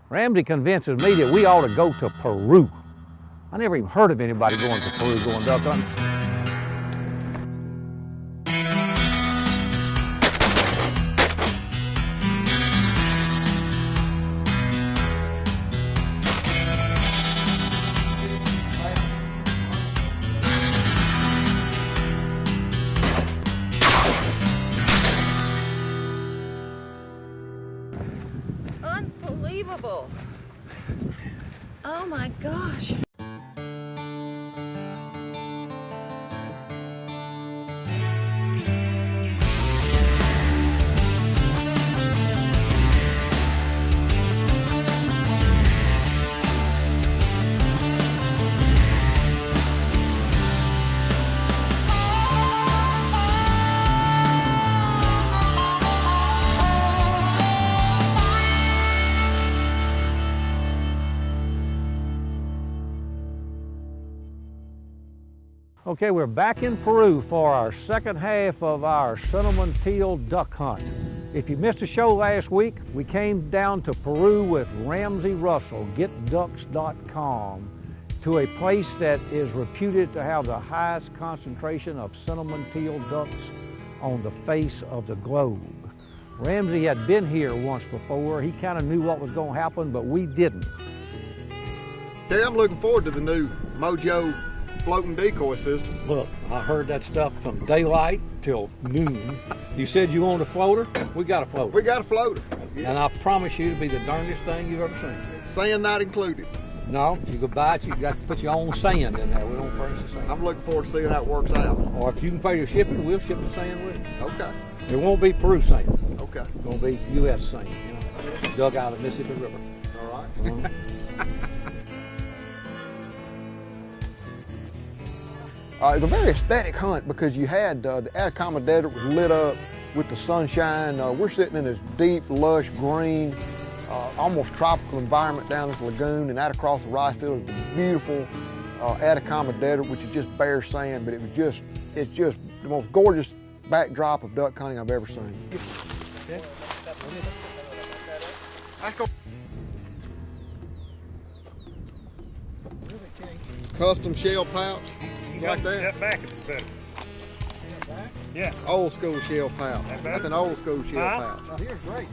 Ramsey convinces me that we ought to go to Peru. I never even heard of anybody going to Peru going duck hunting. Unbelievable. Oh my gosh. Okay, we're back in Peru for our second half of our cinnamon teal duck hunt. If you missed a show last week, we came down to Peru with Ramsey Russell, getducks.com, to a place that is reputed to have the highest concentration of cinnamon teal ducks on the face of the globe. Ramsey had been here once before. He kind of knew what was going to happen, but we didn't. Terry, I'm looking forward to the new Mojo floating decoy system. Look, I heard that stuff from daylight till noon. You said you wanted a floater? We got a floater. We got a floater. Yeah. And I promise you to be the darndest thing you've ever seen. Sand not included. No, you go buy it, you got to put your own sand in there. We don't furnish the sand. I'm looking forward to seeing how it works out. Or if you can pay your shipping, we'll ship the sand with it. Okay. It won't be Peru sand. Okay. It's going to be U.S. sand, you know, dug out of the Mississippi River. All right. It's a very aesthetic hunt because you had the Atacama Desert was lit up with the sunshine. We're sitting in this deep, lush green, almost tropical environment down this lagoon, and out across the rice field is the beautiful Atacama Desert, which is just bare sand, but it's just the most gorgeous backdrop of duck hunting I've ever seen. Okay. Custom shell pouch. Like that? That back is better. Yeah. Old school shell pouch. That's an old school shell pouch. Now here's great.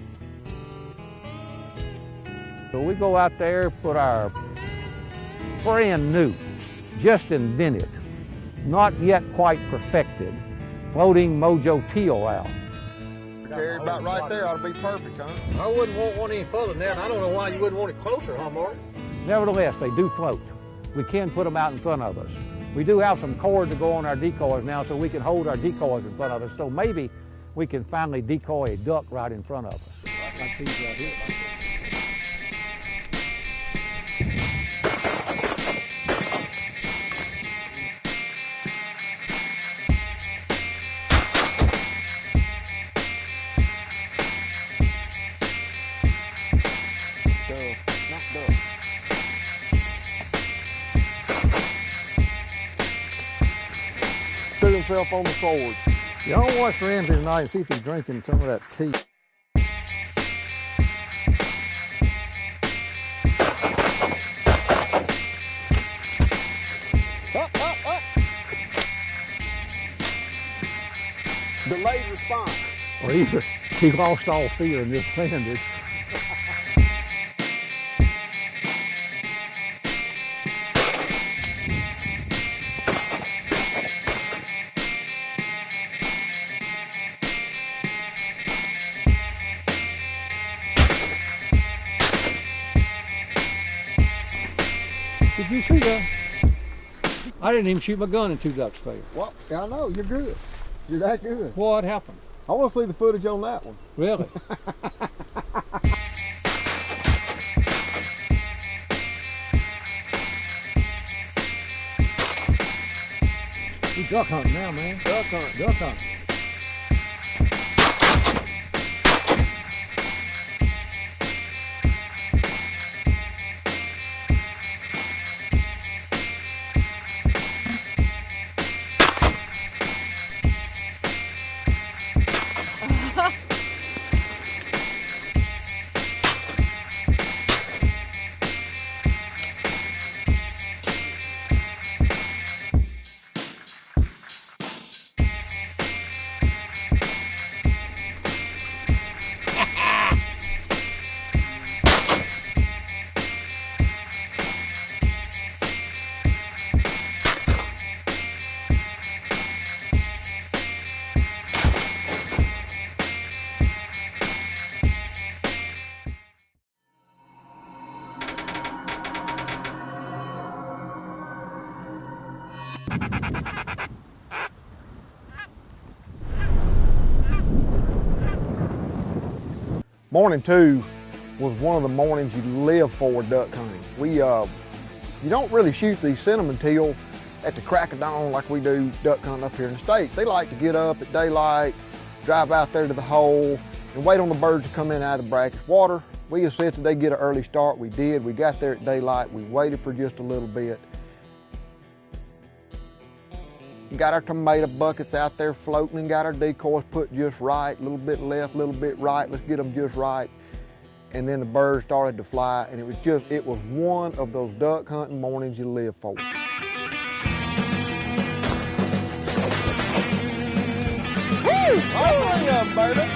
So we go out there, put our brand new, just invented, not yet quite perfected, floating Mojo Teal out. Terry, about right there ought to be perfect, huh? I wouldn't want one any further than that. I don't know why you wouldn't want it closer, huh, Mark? Nevertheless, they do float. We can put them out in front of us. We do have some cord to go on our decoys now, so we can hold our decoys in front of us. So maybe we can finally decoy a duck right in front of us. Like these right here. Not duck. Threw himself on the sword. Y'all watch Ramsey tonight and see if he's drinking some of that tea. Up. Delayed response. Or either he lost all fear and just landed. Did you see that? I didn't even shoot my gun and 2 ducks failed. Well, I know, you're good. You're that good. What happened? I want to see the footage on that one. Really? We duck hunting now, man. Duck hunting. Duck hunting. Morning 2 was one of the mornings you live for duck hunting. You don't really shoot these cinnamon teal at the crack of dawn like we do duck hunting up here in the States. They like to get up at daylight, drive out there to the hole, and wait on the birds to come in out of the brackish water. We insisted they get an early start. We did. We got there at daylight. We waited for just a little bit. Got our tomato buckets out there floating and got our decoys put just right, a little bit left, a little bit right. Let's get them just right. And then the birds started to fly, and it was one of those duck hunting mornings you live for. Woo! Oh, bring up, birdie.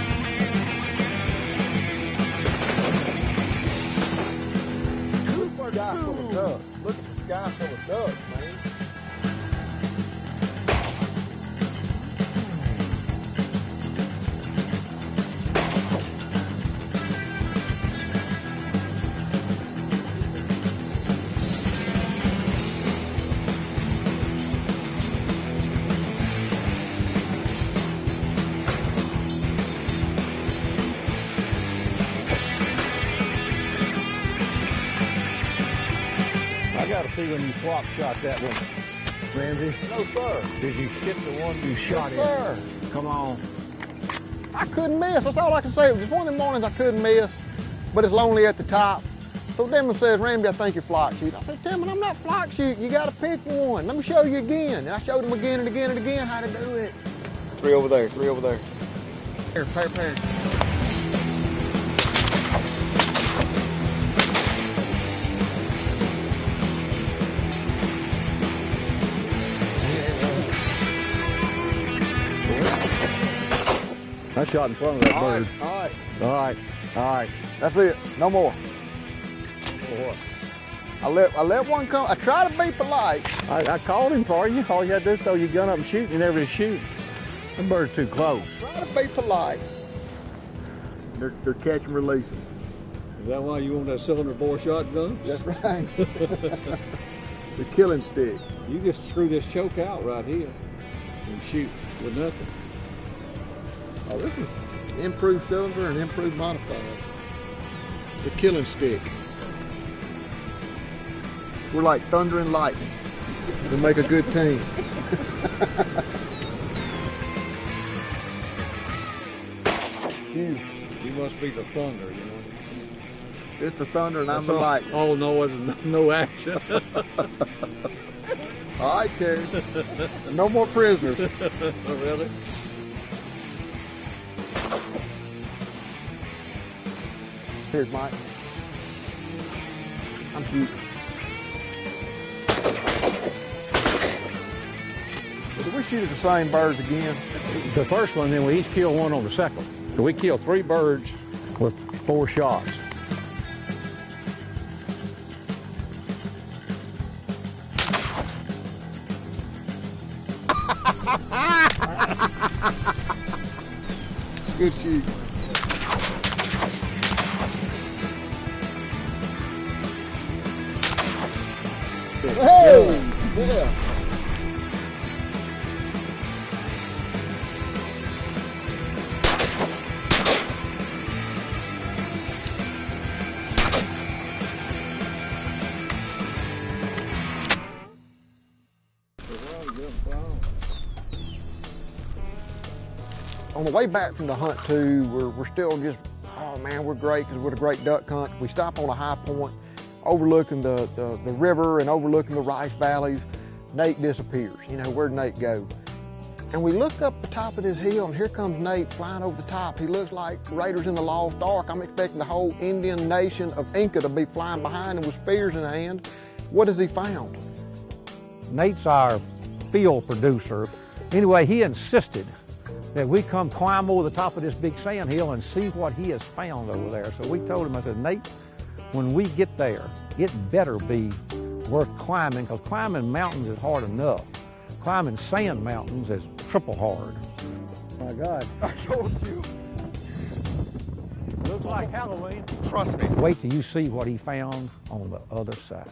Sky full of ducks. Look at the sky full of ducks, man. I got a feeling you flop shot that one, Ramsey. No, sir. Did you hit the one you shot in? Sir. Come on. I couldn't miss. That's all I can say. It was just one of the mornings I couldn't miss, but it's lonely at the top. So Denman says, Ramsey, I think you're flock shooting. I said, Denman, I'm not flock shooting. You got to pick one. Let me show you again. And I showed him again and again and again how to do it. 3 over there, 3 over there. Here, pair. I shot in front of that bird. All right. That's it. No more. I let one come. I try to be polite. I called him for you. All you had to do is throw your gun up and shoot. You never did shoot. The bird's too close. Try to be polite. They're catching, releasing. Is that why you want that cylinder bore shotgun? That's right. The killing stick. You just screw this choke out right here and shoot with nothing. Oh, this is improved cylinder and improved modified. The killing stick. We're like thunder and lightning. We make a good team. You must be the thunder, you know. It's the thunder and I'm the lightning. Oh, no, it's no action. All right, Terry. No more prisoners. Really? Here's Mike. I'm shooting. Did we shoot at the same birds again? The first one, then we each killed one on the second. So we killed 3 birds with 4 shots. Good shoot. Hey! Yeah. On the way back from the hunt too, we're still just, oh man, we're great because we're a great duck hunt. We stop on a high point overlooking the river and overlooking the rice valleys. Nate disappears. You know, where'd Nate go? And we look up the top of this hill and here comes Nate flying over the top. He looks like Raiders in the Lost Ark. I'm expecting the whole Indian nation of Inca to be flying behind him with spears in their hand. What has he found? Nate's our field producer. Anyway, he insisted that we come climb over the top of this big sand hill and see what he has found over there. So we told him, I said, Nate, when we get there, it better be worth climbing, because climbing mountains is hard enough. Climbing sand mountains is triple hard. Oh my God. I told you. Looks like Halloween. Trust me. Wait till you see what he found on the other side.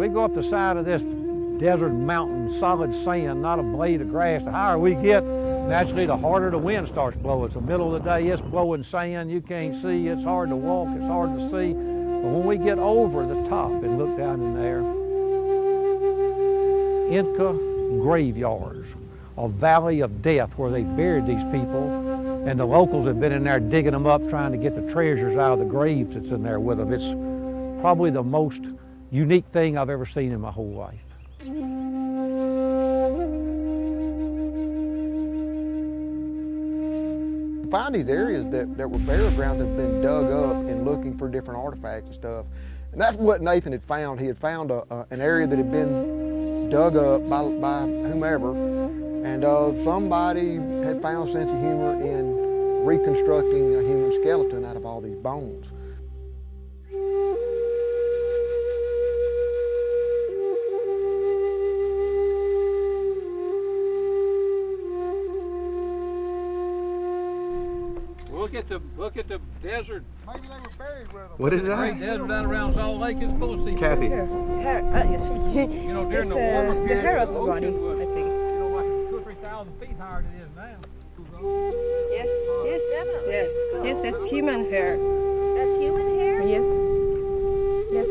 we go up the side of this desert mountain, solid sand, not a blade of grass. The higher we get, naturally, the harder the wind starts blowing. It's the middle of the day, it's blowing sand, you can't see, it's hard to walk, it's hard to see. But when we get over the top and look down in there, Inca graveyards, a valley of death where they buried these people, and the locals have been in there digging them up, trying to get the treasures out of the graves that's in there with them. It's probably the most unique thing I've ever seen in my whole life. Find these areas that were burial grounds that have been dug up and looking for different artifacts and stuff. And that's what Nathan had found. He had found an area that had been dug up by whomever, and somebody had found a sense of humor in reconstructing a human skeleton out of all these bones. Look at the desert. Maybe they were buried with them. What is that? Great desert out around Salt Lake is full of sea. Kathy. You know, during the warmer period, the hair of the the ocean body, was, I think. you know, like 2,000 or 3,000 feet higher than it is now. Yes, yes, Definitely. yes. Yes, that's human hair. That's human hair? Yes. Yes.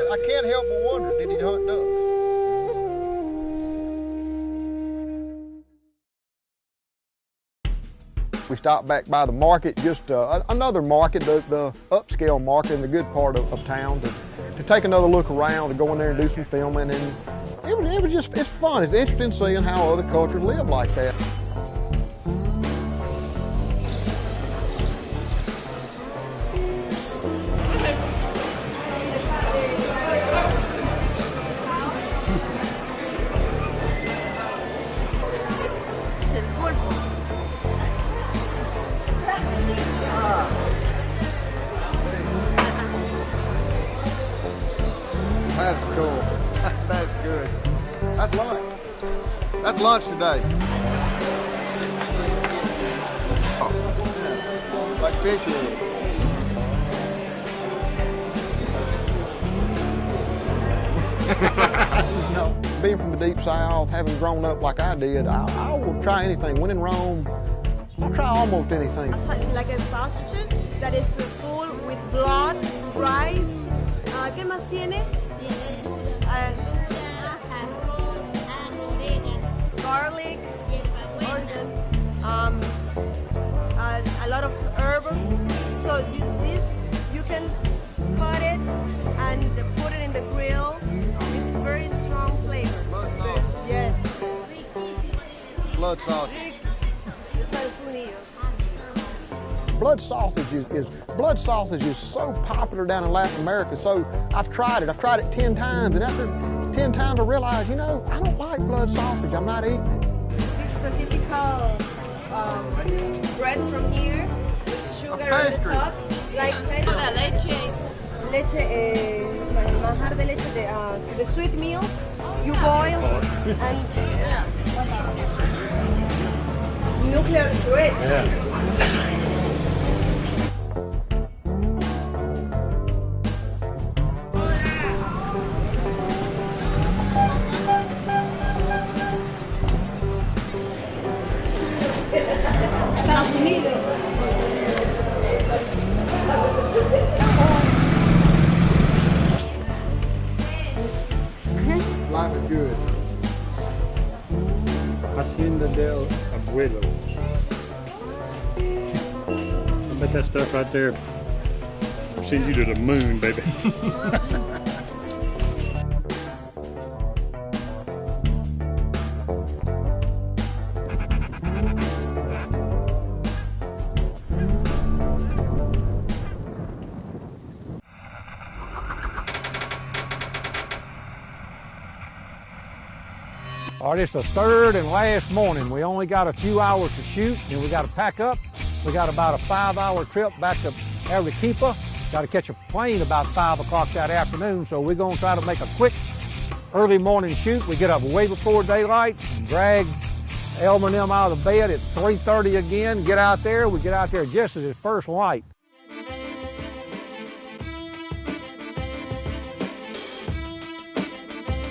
I can't help but wonder, did he hunt ducks? We stopped back by the market, just another market, the upscale market in the good part of town, to take another look around, to go in there and do some filming. And it was just, it's fun. It's interesting seeing how other cultures live like that. That's cool. That's good. That's lunch. That's lunch today. Oh, like fish with You know, being from the deep south, having grown up like I did, I will try anything. When in Rome, I'll try almost anything. Like a sausage that is full with blood, rice. ¿Qué más tiene? Garlic, organ, a lot of herbs. So this, you can cut it and put it in the grill. It's very strong flavor. Blood sausage. Yes. Blood sausage. Estados Unidos. Blood sausage is so popular down in Latin America. So I've tried it 10 times, and after 10 times I realized, you know, I don't like blood sausage. I'm not eating it. This is a typical bread from here with sugar on the top, like La leche is... manjar de leche, the sweet milk. You boil and nuclear bread. Yeah. Estados Unidos. Life is good. Hacienda del Abuelo. I bet that stuff right there sends you to the moon, baby. All right, it's the third and last morning. We only got a few hours to shoot, and we got to pack up. We got about a 5-hour trip back to Arequipa. Got to catch a plane about 5 o'clock that afternoon, so we're going to try to make a quick early morning shoot. We get up way before daylight and drag Elmer and them out of the bed at 3:30 again. Get out there. We get out there just as it's first light.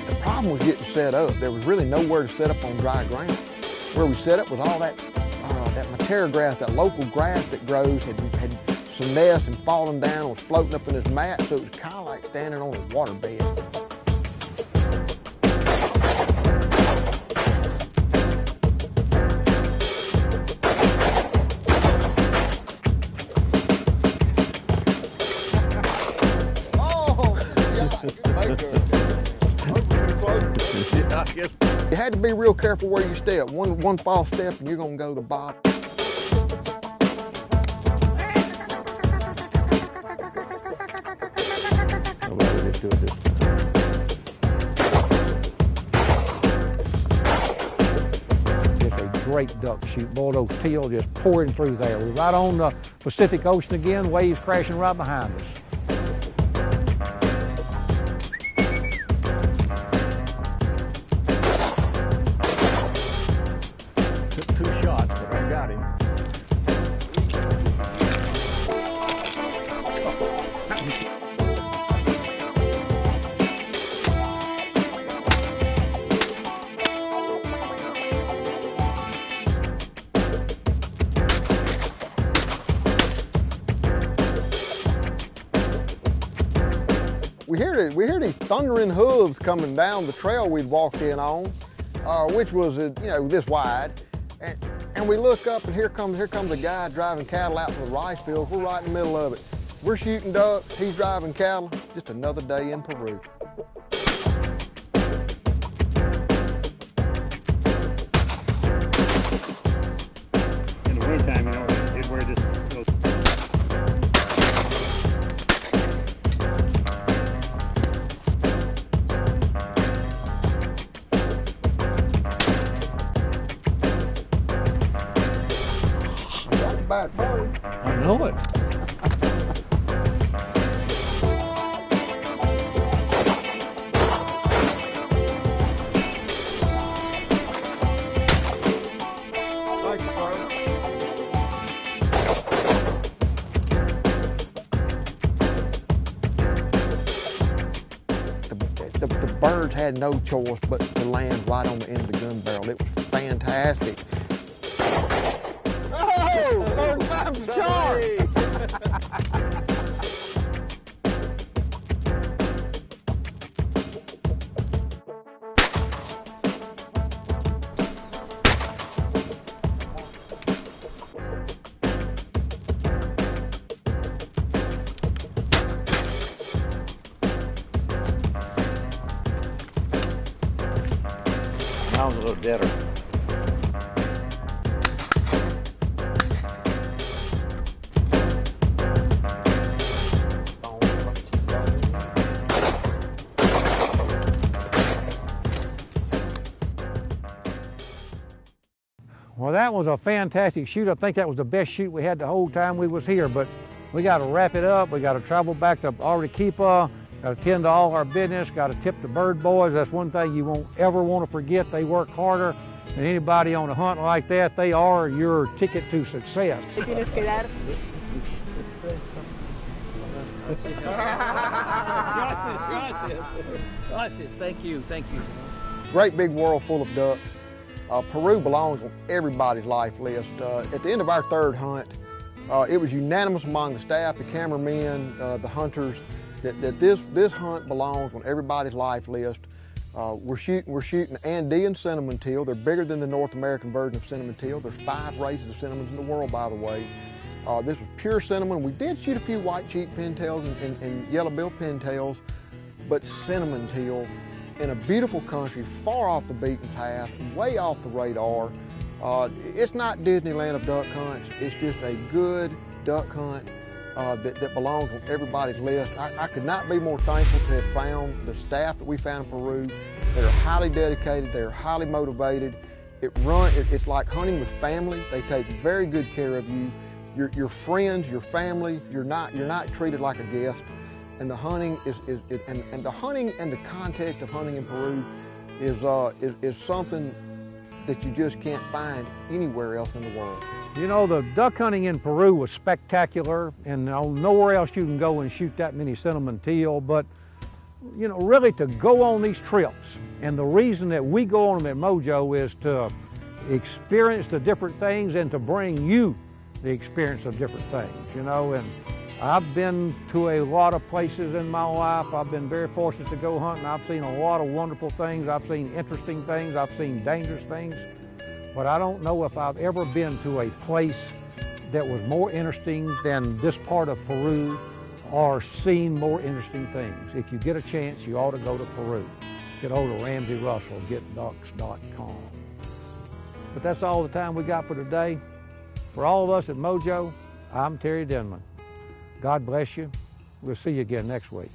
The problem was getting set up. There was really nowhere to set up on dry ground. Where we set up was all that matera grass, that local grass that grows, had some nests and fallen down and was floating up in this mat, so it was kind of like standing on a water bed. You had to be real careful where you step. One false step and you're gonna go to the bottom. Let's do it this time. Just a great duck shoot. Boy, those teal just pouring through there. We're right on the Pacific Ocean again, waves crashing right behind us. We hear these thundering hooves coming down the trail we'd walked in on, which was this wide, and we look up and here comes a guy driving cattle out to the rice fields. We're right in the middle of it. We're shooting ducks, he's driving cattle. Just another day in Peru. In the wintertime, it's where this goes. I know it. The birds had no choice but to land right on the end of the gun barrel. It was fantastic. Oh, third time's a charm. Sounds a little better. Well, that was a fantastic shoot. I think that was the best shoot we had the whole time we was here, but we got to wrap it up. We got to travel back to Arequipa, got to tend to all our business, got to tip the bird boys. That's one thing you won't ever want to forget. They work harder than anybody on a hunt like that. They are your ticket to success. Tienes que dar. Gracias. Thank you. Great big world full of ducks. Peru belongs on everybody's life list. At the end of our third hunt, it was unanimous among the staff, the cameramen, the hunters, that this hunt belongs on everybody's life list. We're shooting Andean cinnamon teal. They're bigger than the North American version of cinnamon teal. There's 5 races of cinnamons in the world, by the way. This was pure cinnamon. We did shoot a few white cheek pintails and yellow-bill pintails, but cinnamon teal in a beautiful country, far off the beaten path, way off the radar. It's not Disneyland of duck hunts. It's just a good duck hunt that belongs on everybody's list. I could not be more thankful to have found the staff that we found in Peru. They're highly dedicated. They're highly motivated. It's like hunting with family. They take very good care of you. Your friends, your family. You're not treated like a guest. And the hunting the hunting and the context of hunting in Peru is something that you just can't find anywhere else in the world. You know, the duck hunting in Peru was spectacular, and nowhere else you can go and shoot that many cinnamon teal, but you know, really to go on these trips, and the reason that we go on them at Mojo is to experience the different things and to bring you the experience of different things, you know. And I've been to a lot of places in my life. I've been very fortunate to go hunting. I've seen a lot of wonderful things. I've seen interesting things. I've seen dangerous things. But I don't know if I've ever been to a place that was more interesting than this part of Peru or seen more interesting things. If you get a chance, you ought to go to Peru. Get hold of Ramsey Russell, getducks.com. But that's all the time we got for today. For all of us at Mojo, I'm Terry Denman. God bless you. We'll see you again next week.